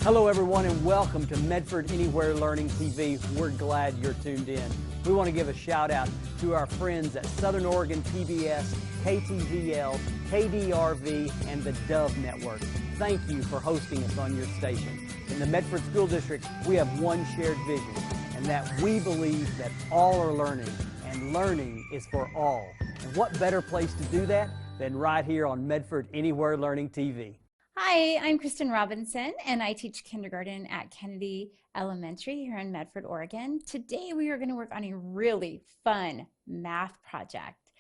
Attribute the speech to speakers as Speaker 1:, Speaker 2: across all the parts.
Speaker 1: Hello everyone and welcome to Medford Anywhere Learning TV. We're glad you're tuned in. We want to give a shout out to our friends at Southern Oregon PBS, KTVL, KDRV, and the Dove Network. Thank you for hosting us on your station. In the Medford School District, we have one shared vision, and that we believe that all are learning, and learning is for all. And what better place to do that than right here on Medford Anywhere Learning TV.
Speaker 2: Hi, I'm Kristen Robinson, and I teach kindergarten at Kennedy Elementary here in Medford, Oregon. Today, we are going to work on a really fun math project.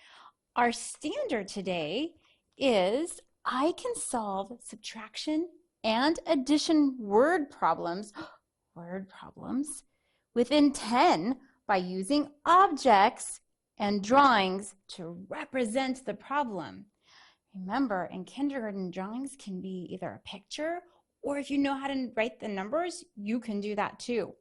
Speaker 2: Our standard today is I can solve subtraction and addition word problems within 10 by using objects and drawings to represent the problem. Remember, in kindergarten, drawings can be either a picture, or if you know how to write the numbers, you can do that too.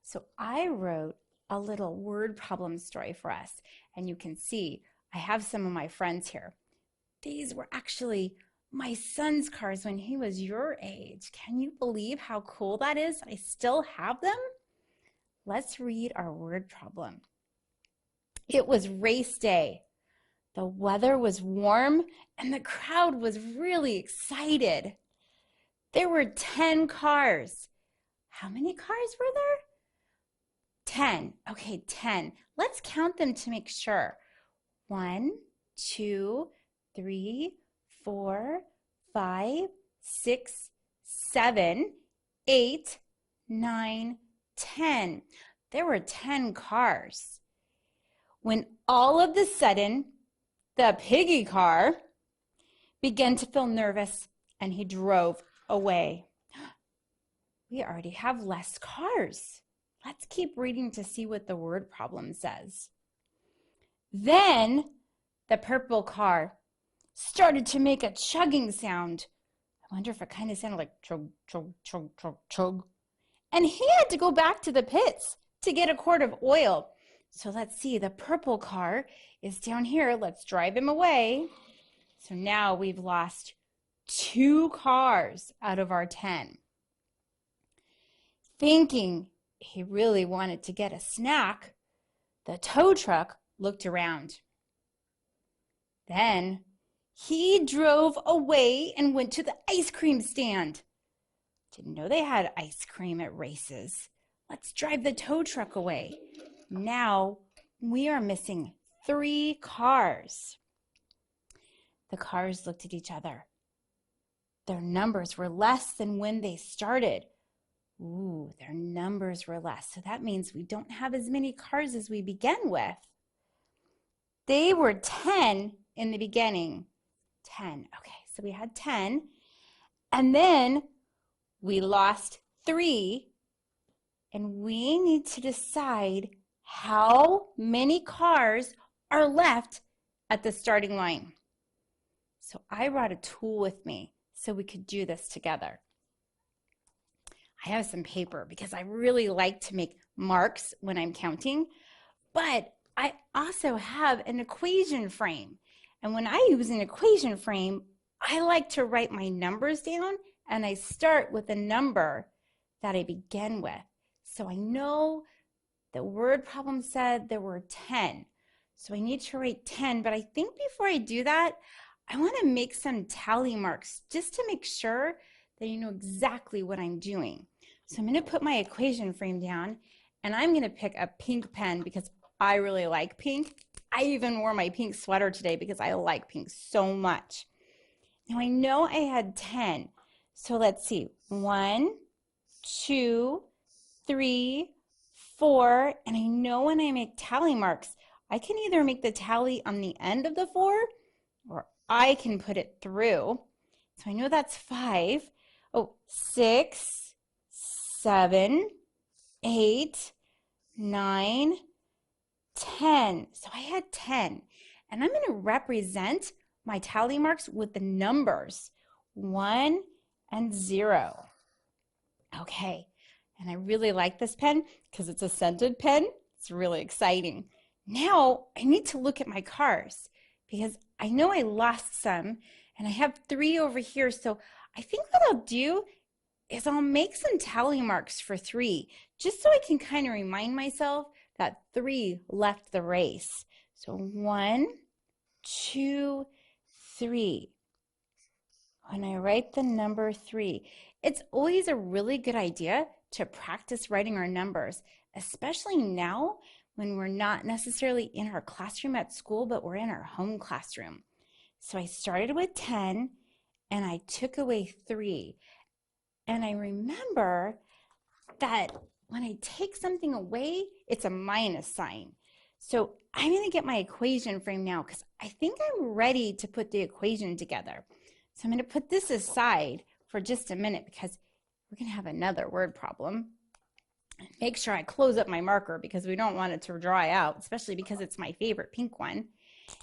Speaker 2: So I wrote a little word problem story for us, and you can see I have some of my friends here. These were actually my son's cars when he was your age. Can you believe how cool that is? I still have them. Let's read our word problem. It was race day. The weather was warm and the crowd was really excited. There were 10 cars. How many cars were there? 10. Okay, 10. Let's count them to make sure. 1, 2, 3, 4, 5, 6, 7, 8, 9, 10. There were 10 cars. When all of a sudden, the piggy car began to feel nervous and he drove away. We already have less cars. Let's keep reading to see what the word problem says. Then the purple car started to make a chugging sound. I wonder if it kind of sounded like chug, chug, chug, chug, chug. And he had to go back to the pits to get a quart of oil. So let's see, the purple car is down here. Let's drive him away. So now we've lost 2 cars out of our 10. Thinking he really wanted to get a snack, the tow truck looked around. Then he drove away and went to the ice cream stand. Didn't know they had ice cream at races. Let's drive the tow truck away. Now we are missing 3 cars. The cars looked at each other. Their numbers were less than when they started. Ooh, their numbers were less. So that means we don't have as many cars as we began with. They were 10 in the beginning. 10. Okay, so we had 10. And then we lost 3. And we need to decide how many cars are left at the starting line. So I brought a tool with me so we could do this together. I have some paper because I really like to make marks when I'm counting, but I also have an equation frame. And when I use an equation frame, I like to write my numbers down, and I start with the number that I begin with. So I know the word problem said there were 10. So I need to write 10, but I think before I do that, I want to make some tally marks just to make sure that you know exactly what I'm doing. So I'm going to put my equation frame down, and I'm going to pick a pink pen because I really like pink. I even wore my pink sweater today because I like pink so much. Now I know I had 10. So let's see. 1, 2, 3, 4, and I know when I make tally marks, I can either make the tally on the end of the 4 or I can put it through. So I know that's 5. Oh, 6, 7, 8, 9, 10. So I had 10. And I'm going to represent my tally marks with the numbers 1 and 0. Okay. And I really like this pen because it's a scented pen. It's really exciting. Now I need to look at my cars because I know I lost some and I have 3 over here. So I think what I'll do is I'll make some tally marks for 3, just so I can kind of remind myself that 3 left the race. So 1, 2, 3. When I write the number 3, it's always a really good idea to practice writing our numbers, especially now when we're not necessarily in our classroom at school, but we're in our home classroom. So I started with 10 and I took away 3. And I remember that when I take something away, it's a minus sign. So I'm going to get my equation frame now because I think I'm ready to put the equation together. So I'm going to put this aside for just a minute because we're going to have another word problem. Make sure I close up my marker because we don't want it to dry out, especially because it's my favorite pink one.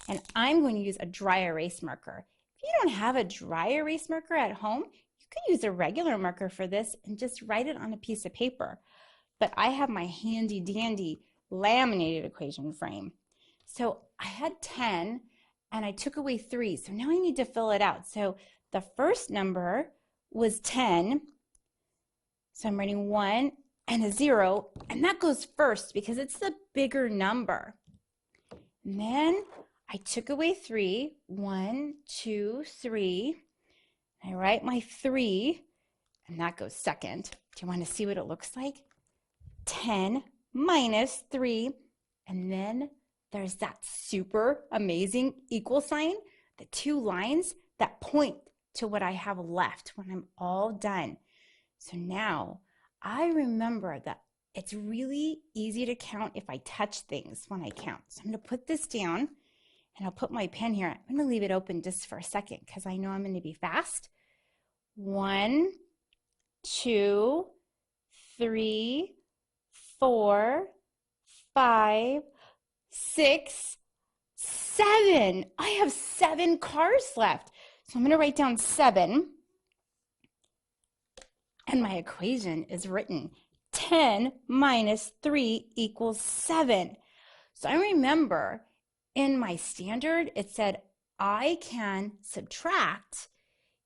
Speaker 2: And I'm going to use a dry erase marker. If you don't have a dry erase marker at home, you can use a regular marker for this and just write it on a piece of paper. But I have my handy dandy laminated equation frame. So I had 10 and I took away 3. So now I need to fill it out. So the first number was 10. So I'm writing 1 and a 0, and that goes first because it's the bigger number. And then I took away 3. 1, 2, 3. I write my 3, and that goes second. Do you want to see what it looks like? 10 minus 3, and then there's that super amazing equal sign, the 2 lines that point to what I have left when I'm all done. So now I remember that it's really easy to count if I touch things when I count. So I'm going to put this down and I'll put my pen here. I'm going to leave it open just for a second because I know I'm going to be fast. 1, 2, 3, 4, 5, 6, 7. I have 7 cars left. So I'm going to write down 7. And my equation is written. 10 minus 3 equals 7. So I remember in my standard, it said I can subtract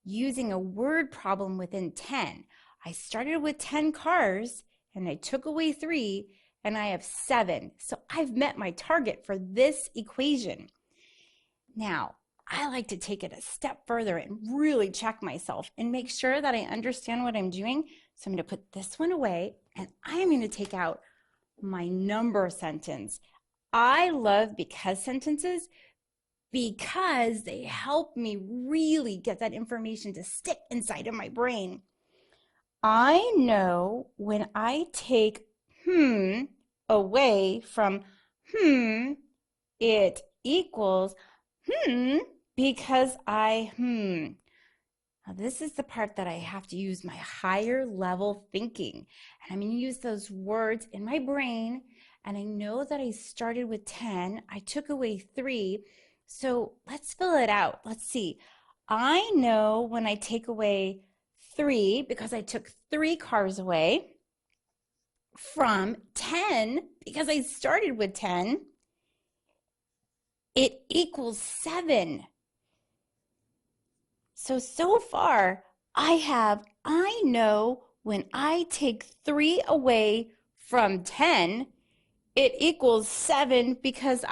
Speaker 2: using a word problem within 10. I started with 10 cars and I took away 3 and I have 7. So I've met my target for this equation. Now, I like to take it a step further and really check myself and make sure that I understand what I'm doing. So I'm going to put this one away and I'm going to take out my number sentence. I love because sentences because they help me really get that information to stick inside of my brain. I know when I take away from it equals because I Now this is the part that I have to use my higher level thinking. And I'm going to use those words in my brain. And I know that I started with 10. I took away 3. So let's fill it out. Let's see. I know when I take away 3 because I took 3 cars away from 10 because I started with 10. It equals 7. So far, I know when I take 3 away from 10, it equals 7 because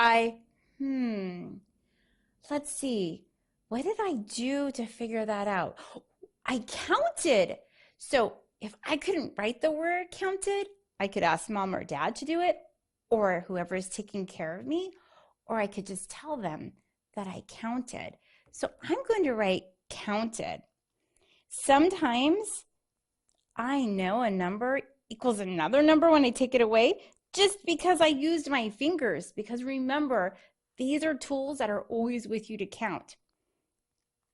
Speaker 2: let's see. What did I do to figure that out? I counted. So if I couldn't write the word counted, I could ask mom or dad to do it, or whoever is taking care of me, or I could just tell them that I counted. So I'm going to write counted. Sometimes I know a number equals another number when I take it away just because I used my fingers. Because remember, these are tools that are always with you to count.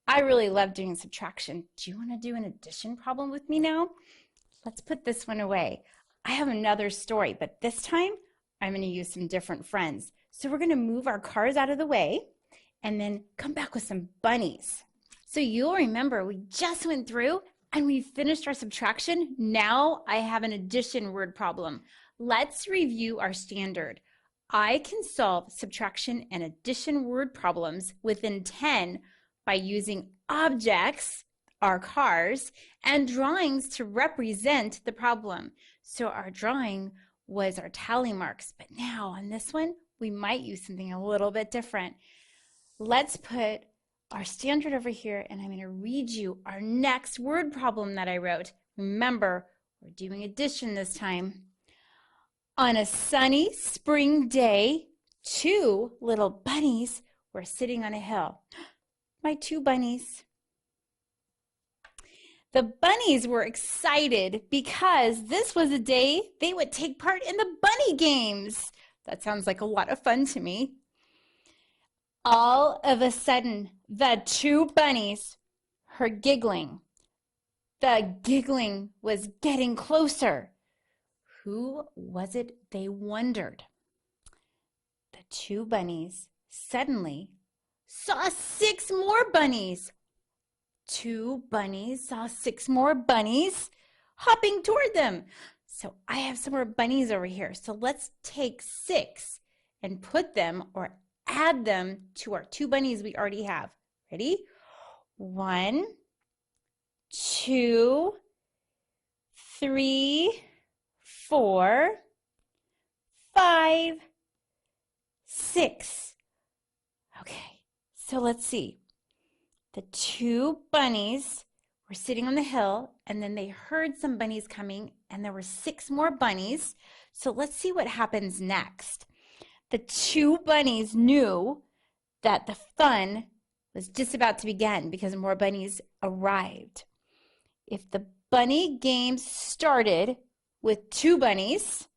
Speaker 2: I really love doing subtraction. Do you want to do an addition problem with me now? Let's put this one away. I have another story, but this time I'm going to use some different friends. So we're going to move our cars out of the way and then come back with some bunnies. So you'll remember we just went through and we finished our subtraction. Now I have an addition word problem. Let's review our standard. I can solve subtraction and addition word problems within 10 by using objects, our cars, and drawings to represent the problem. So our drawing was our tally marks, but now on this one, we might use something a little bit different. Let's put our standard over here, and I'm going to read you our next word problem that I wrote. Remember, we're doing addition this time. On a sunny spring day, 2 little bunnies were sitting on a hill. My 2 bunnies. The bunnies were excited because this was a day they would take part in the bunny games. That sounds like a lot of fun to me. All of a sudden, the 2 bunnies heard giggling. The giggling was getting closer. Who was it, they wondered? The 2 bunnies suddenly saw 6 more bunnies. 2 bunnies saw 6 more bunnies hopping toward them. So I have some more bunnies over here. So let's take 6 and put them or add them to our 2 bunnies we already have. Ready? 1, 2, 3, 4, 5, 6. Okay, so let's see. The 2 bunnies were sitting on the hill, and then they heard some bunnies coming, and there were 6 more bunnies. So let's see what happens next. The 2 bunnies knew that the fun was just about to begin because more bunnies arrived. If the bunny game started with 2 bunnies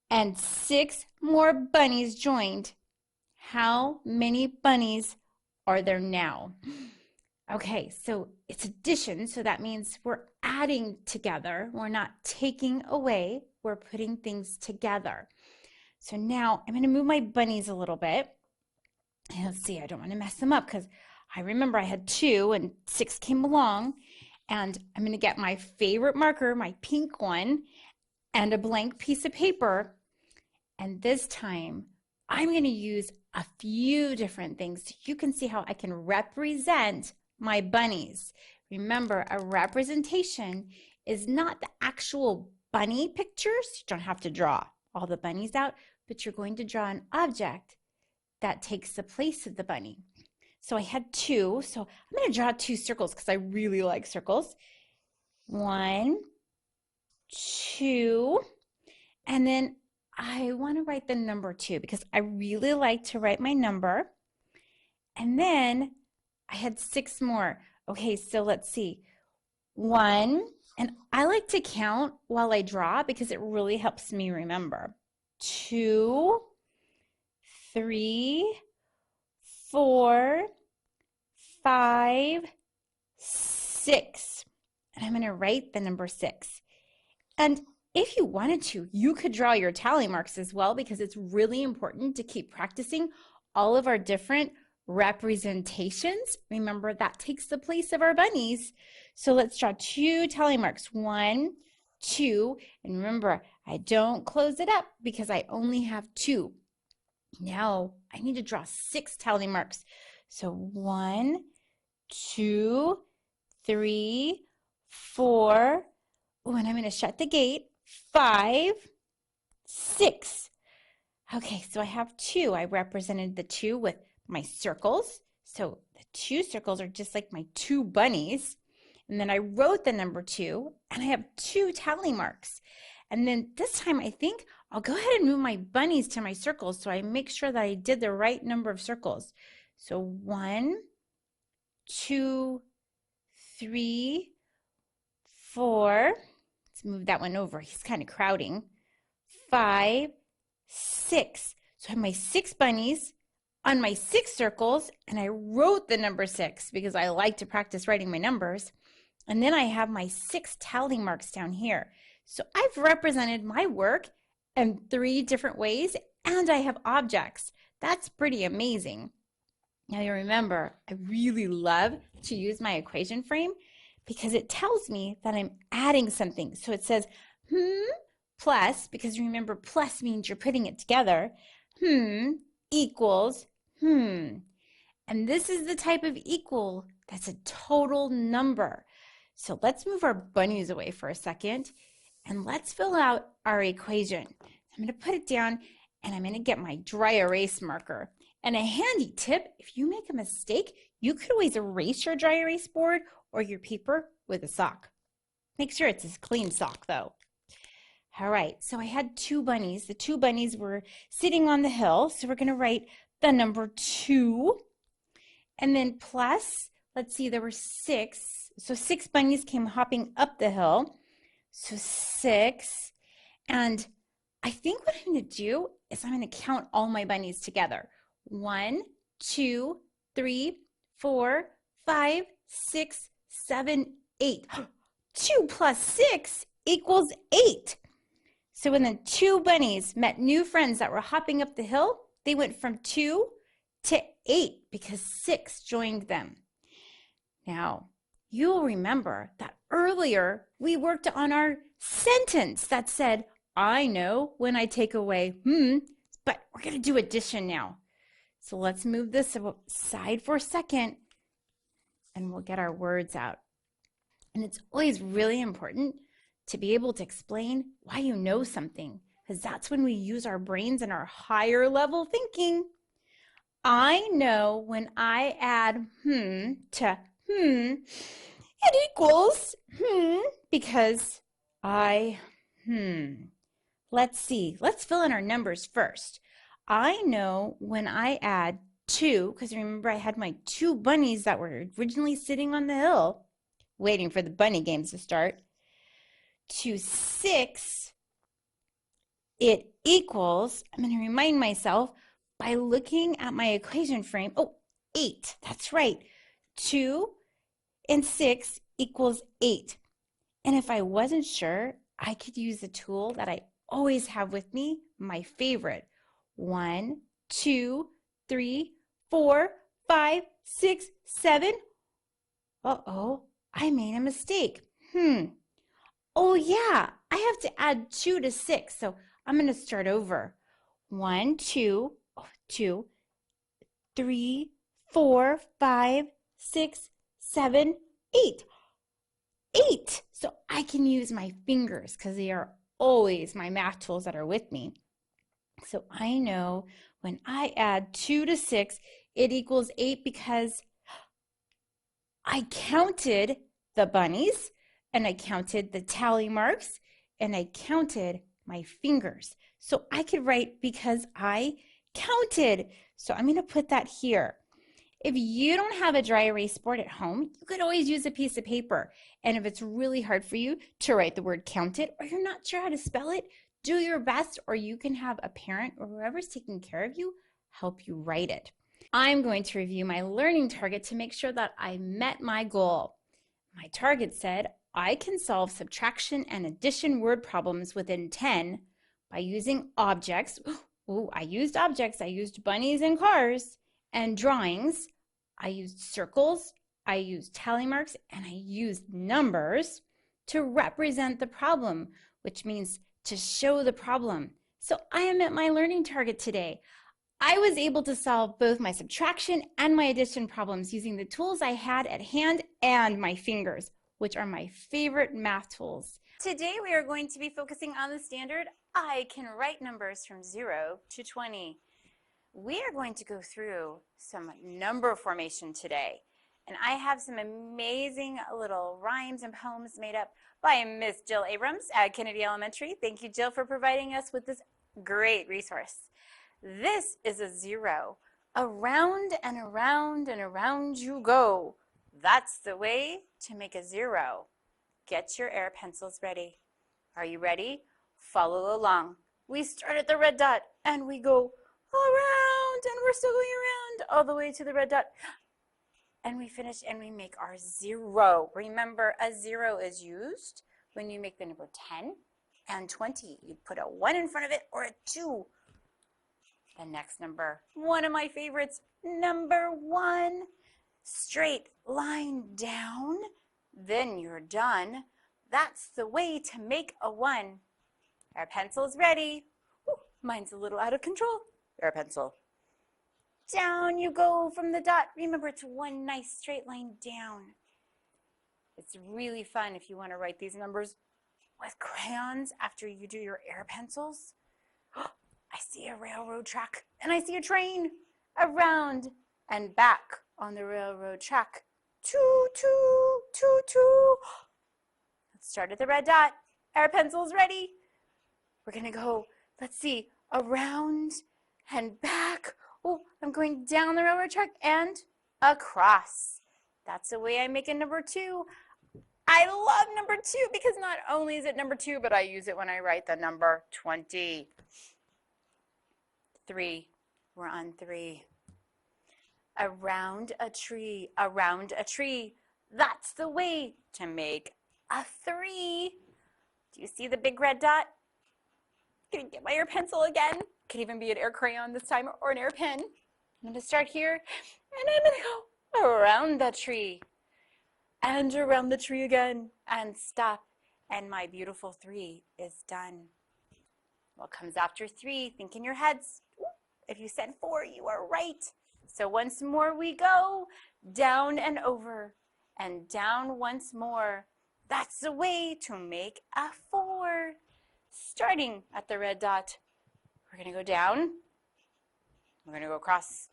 Speaker 2: and 6 more bunnies joined, how many bunnies are there now? Okay, so it's addition, so that means we're adding together. We're not taking away, we're putting things together. So now I'm going to move my bunnies a little bit. And let's see, I don't want to mess them up because I remember I had 2 and 6 came along. And I'm going to get my favorite marker, my pink one, and a blank piece of paper. And this time, I'm going to use a few different things so you can see how I can represent my bunnies. Remember, a representation is not the actual bunny pictures. You don't have to draw all the bunnies out, but you're going to draw an object that takes the place of the bunny. So I had 2, so I'm going to draw 2 circles because I really like circles. 1, 2, and then I want to write the number 2 because I really like to write my number. And then I had 6 more. Okay, so let's see. 1, and I like to count while I draw because it really helps me remember. 2, 3, 4, 5, 6. And I'm going to write the number 6. And if you wanted to, you could draw your tally marks as well because it's really important to keep practicing all of our different representations. Remember, that takes the place of our bunnies. So let's draw 2 tally marks. 1, 2. And remember, I don't close it up because I only have 2. Now I need to draw 6 tally marks. So 1, 2, 3, 4. Oh, and I'm going to shut the gate. 5, 6. Okay, so I have 2. I represented the 2 with my circles. So the 2 circles are just like my 2 bunnies. And then I wrote the number 2, and I have 2 tally marks. And then this time I think I'll go ahead and move my bunnies to my circles so I make sure that I did the right number of circles. So 1, 2, 3, 4. Let's move that one over. He's kind of crowding. 5, 6. So I have my 6 bunnies on my 6 circles, and I wrote the number 6 because I like to practice writing my numbers. And then I have my 6 tally marks down here. So I've represented my work in 3 different ways, and I have objects. That's pretty amazing. Now you remember, I really love to use my equation frame because it tells me that I'm adding something. So it says, plus, because remember, plus means you're putting it together, equals, And this is the type of equal that's a total number. So let's move our bunnies away for a second and let's fill out our equation. I'm going to put it down and I'm going to get my dry erase marker. And a handy tip, if you make a mistake, you could always erase your dry erase board or your paper with a sock. Make sure it's a clean sock though. All right, so I had two bunnies. The two bunnies were sitting on the hill. So we're going to write the number 2 and then plus, let's see, there were 6. So 6 bunnies came hopping up the hill. So 6. And I think what I'm going to do is I'm going to count all my bunnies together. 1, 2, 3, 4, 5, 6, 7, 8. 2 plus 6 equals 8. So when the 2 bunnies met new friends that were hopping up the hill, they went from 2 to 8 because 6 joined them. Now, you'll remember that earlier we worked on our sentence that said, I know when I take away but we're going to do addition now. So let's move this aside for a second and we'll get our words out. And it's always really important to be able to explain why you know something, because that's when we use our brains and our higher level thinking. I know when I add to it equals because I Let's see. Let's fill in our numbers first. I know when I add 2, because remember I had my 2 bunnies that were originally sitting on the hill waiting for the bunny games to start, to 6, it equals, I'm going to remind myself by looking at my equation frame, 8, that's right. 2 and 6 equals 8. And if I wasn't sure, I could use a tool that I always have with me, my favorite. 1, 2, 3, 4, 5, 6, 7. Uh-oh, I made a mistake. Oh yeah, I have to add 2 to 6, so I'm going to start over. 1, 2, 2, 3, 4, 5, 6, 7, 8. 8. So I can use my fingers because they are always my math tools that are with me. So I know when I add 2 to 6, it equals 8 because I counted the bunnies and I counted the tally marks and I counted my fingers. So I could write because I counted. So I'm going to put that here. If you don't have a dry erase board at home, you could always use a piece of paper. And if it's really hard for you to write the word counted or you're not sure how to spell it, do your best, or you can have a parent or whoever's taking care of you help you write it. I'm going to review my learning target to make sure that I met my goal. My target said I can solve subtraction and addition word problems within 10 by using objects. I used objects. I used bunnies and cars and drawings. I used circles, I used tally marks, and I used numbers to represent the problem, which means to show the problem. So I am at my learning target today. I was able to solve both my subtraction and my addition problems using the tools I had at hand and my fingers, which are my favorite math tools. Today we are going to be focusing on the standard I can write numbers from 0 to 20. We are going to go through some number formation today. And I have some amazing little rhymes and poems made up by Miss Jill Abrams at Kennedy Elementary. Thank you, Jill, for providing us with this great resource. This is a 0. Around and around and around you go. That's the way to make a 0. Get your air pencils ready. Are you ready? Follow along. We start at the red dot and we go around, and we're still going around all the way to the red dot, and we finish and we make our 0. Remember, a 0 is used when you make the number 10 and 20. You put a 1 in front of it or a 2. The next number, one of my favorites, number 1. Straight line down, then you're done. That's the way to make a 1. Our pencil's ready. Ooh, mine's a little out of control. Your pencil. Down you go from the dot. Remember, it's one nice straight line down. It's really fun if you want to write these numbers with crayons after you do your air pencils. I see a railroad track and I see a train around and back on the railroad track. Choo, choo, choo, choo. Let's start at the red dot. Air pencils ready. We're going to go, let's see, around and back. Oh, I'm going down the railroad track and across. That's the way I make a number 2. I love number 2 because not only is it number 2, but I use it when I write the number 20. 3. We're on 3. Around a tree, around a tree. That's the way to make a 3. Do you see the big red dot? Gonna get my air pencil again. Could even be an air crayon this time or an air pen. I'm gonna start here and I'm gonna go around the tree and around the tree again and stop. And my beautiful 3 is done. What comes after 3? Think in your heads. If you said 4, you are right. So once more we go down and over and down once more. That's the way to make a 4. Starting at the red dot, we're going to go down. We're going to go across.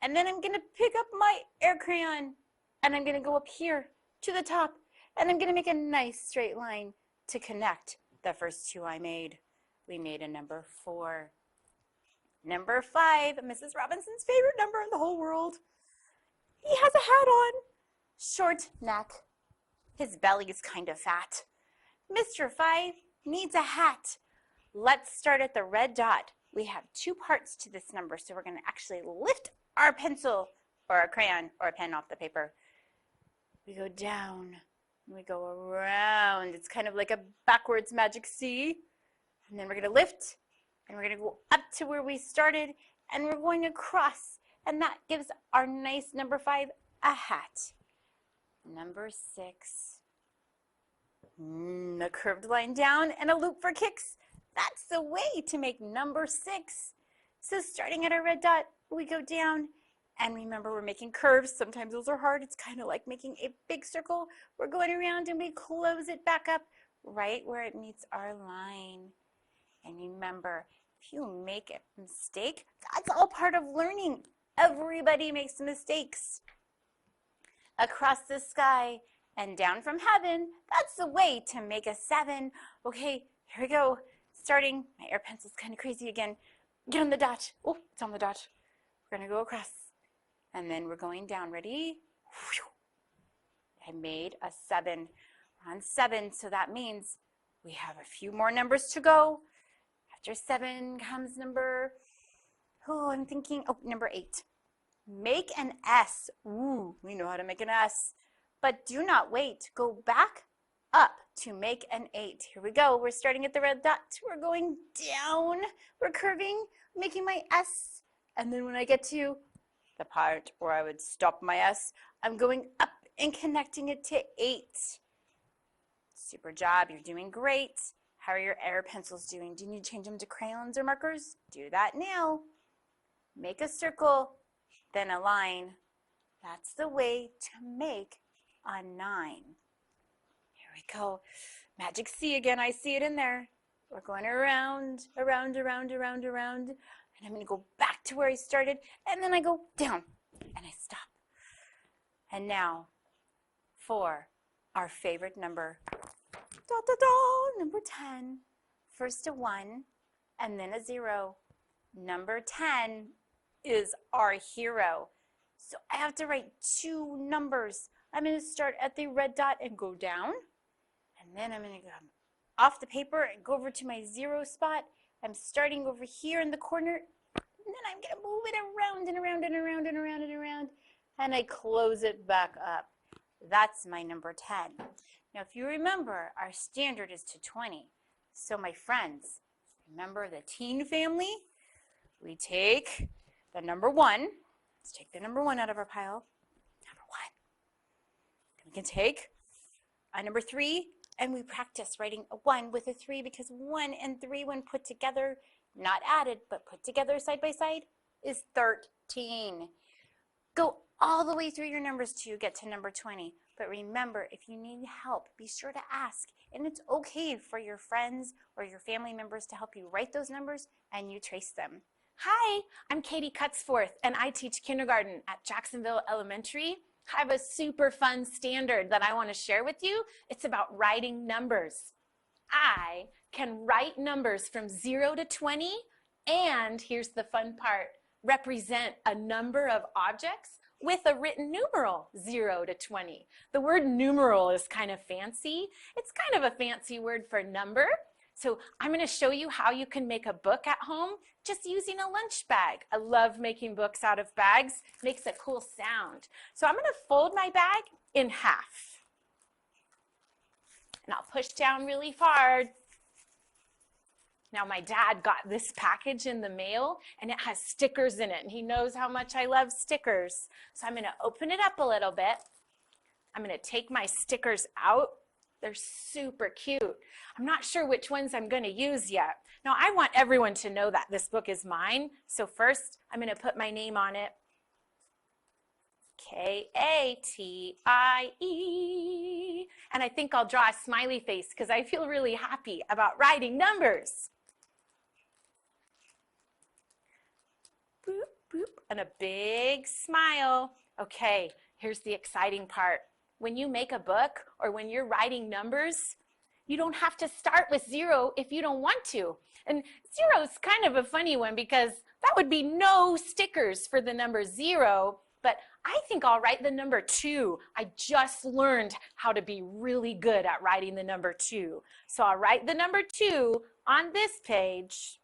Speaker 2: And then I'm going to pick up my air crayon and I'm going to go up here to the top. And I'm going to make a nice straight line to connect the first 2 I made. We made a number 4. Number 5, Mrs. Robinson's favorite number in the whole world. He has a hat on, short neck. His belly is kind of fat. Mr. 5 needs a hat. Let's start at the red dot. We have 2 parts to this number, so we're going to actually lift our pencil or a crayon or a pen off the paper. We go down, and we go around. It's kind of like a backwards magic C. And then we're going to lift, and we're going to go up to where we started, and we're going across. And that gives our nice number 5 a hat. Number 6. A curved line down and a loop for kicks. That's the way to make number 6. So starting at our red dot, we go down. And remember, we're making curves. Sometimes those are hard. It's kind of like making a big circle. We're going around and we close it back up right where it meets our line. And remember, if you make a mistake, that's all part of learning. Everybody makes mistakes. Across the sky and down from heaven, that's the way to make a 7. Okay, here we go. Starting, my air pencil's kind of crazy again. Get on the dot. Oh, it's on the dot. We're going to go across. And then we're going down. Ready? I made a 7. We're on 7, so that means we have a few more numbers to go. After 7 comes number, number 8. Make an S. Ooh, we know how to make an S. But do not wait. Go back up to make an 8. Here we go. We're starting at the red dot. We're going down. We're curving, making my S. And then when I get to the part where I would stop my S, I'm going up and connecting it to 8. Super job. You're doing great. How are your air pencils doing? Do you need to change them to crayons or markers? Do that now. Make a circle, then a line. That's the way to make a 9. Here we go. Magic C again. I see it in there. We're going around, around, around, around, around. And I'm going to go back to where I started. And then I go down. And I stop. And now for our favorite number. Da, da, da, number 10. First a 1 and then a 0. Number 10 is our hero. So I have to write 2 numbers. I'm going to start at the red dot and go down. And then I'm going to go off the paper and go over to my 0 spot. I'm starting over here in the corner. And then I'm going to move it around and around and around and around and around. And I close it back up. That's my number 10. Now, if you remember, our standard is to 20. So my friends, remember the teen family? We take the number 1. Let's take the number 1 out of our pile. Number 1. Then we can take a number 3, and we practice writing a 1 with a 3 because 1 and 3 when put together, not added, but put together side by side, is 13. Go all the way through your numbers till you get to number 20. But remember, if you need help, be sure to ask. And it's okay for your friends or your family members to help you write those numbers and you trace them. Hi, I'm Katie Cutsforth, and I teach kindergarten at Jacksonville Elementary. I have a super fun standard that I want to share with you. It's about writing numbers. I can write numbers from 0 to 20, and here's the fun part, represent a number of objects with a written numeral, 0 to 20. The word numeral is kind of fancy. It's kind of a fancy word for number. So I'm going to show you how you can make a book at home just using a lunch bag. I love making books out of bags. Makes a cool sound. So I'm going to fold my bag in half. And I'll push down really hard. Now my dad got this package in the mail and it has stickers in it, and he knows how much I love stickers. So I'm going to open it up a little bit. I'm going to take my stickers out. They're super cute. I'm not sure which ones I'm going to use yet. Now I want everyone to know that this book is mine. So first I'm going to put my name on it. Katie. And I think I'll draw a smiley face because I feel really happy about writing numbers. Boop, boop, and a big smile. Okay, here's the exciting part. When you make a book or when you're writing numbers, you don't have to start with 0 if you don't want to. And 0 is kind of a funny one because that would be no stickers for the number 0, but I think I'll write the number 2. I just learned how to be really good at writing the number 2. So I'll write the number 2 on this page.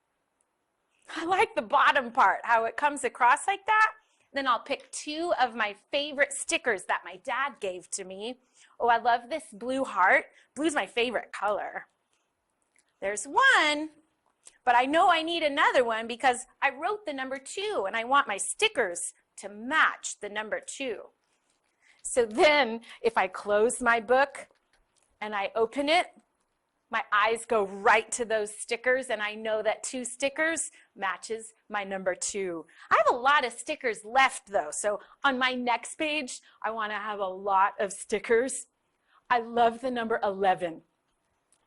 Speaker 2: I like the bottom part, how it comes across like that. Then I'll pick 2 of my favorite stickers that my dad gave to me. Oh, I love this blue heart. Blue's my favorite color. There's one, but I know I need another one because I wrote the number 2 and I want my stickers to match the number 2. So then if I close my book and I open it, my eyes go right to those stickers and I know that 2 stickers matches my number 2. I have a lot of stickers left though, so on my next page, I want to have a lot of stickers. I love the number 11.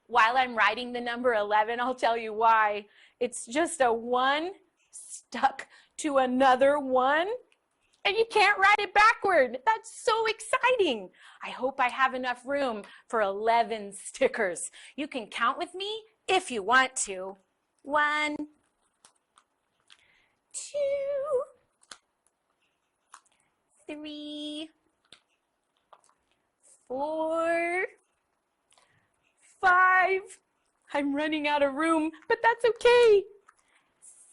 Speaker 2: While I'm writing the number 11, I'll tell you why. It's just a 1 stuck to another 1. And you can't write it backward. That's so exciting. I hope I have enough room for 11 stickers. You can count with me if you want to. 1, 2, 3, 4, 5. I'm running out of room, but that's okay.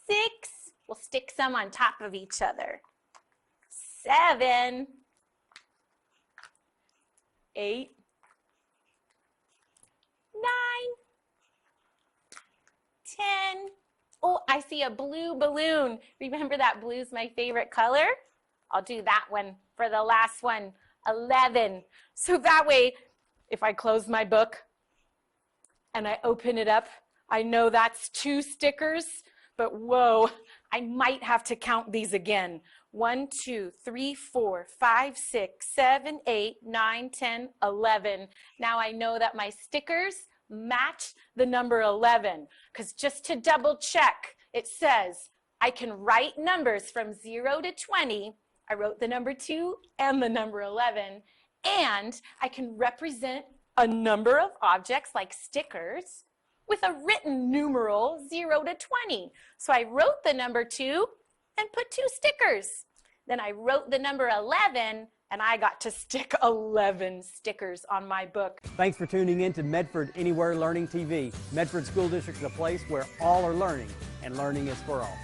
Speaker 2: 6. We'll stick some on top of each other. 7, 8, 9, 10. Oh, I see a blue balloon. Remember that blue's my favorite color? I'll do that one for the last one. 11. So that way, if I close my book and I open it up, I know that's 2 stickers, but whoa, I might have to count these again. 1, 2, 3, 4, 5, 6, 7, 8, 9, 10, 11. Now I know that my stickers match the number 11, because just to double check, it says I can write numbers from 0 to 20. I wrote the number 2 and the number 11, and I can represent a number of objects like stickers with a written numeral 0 to 20. So I wrote the number 2 and put 2 stickers. Then I wrote the number 11 and I got to stick 11 stickers on my book.
Speaker 1: Thanks for tuning in to Medford Anywhere Learning TV. Medford School District is a place where all are learning, and learning is for all.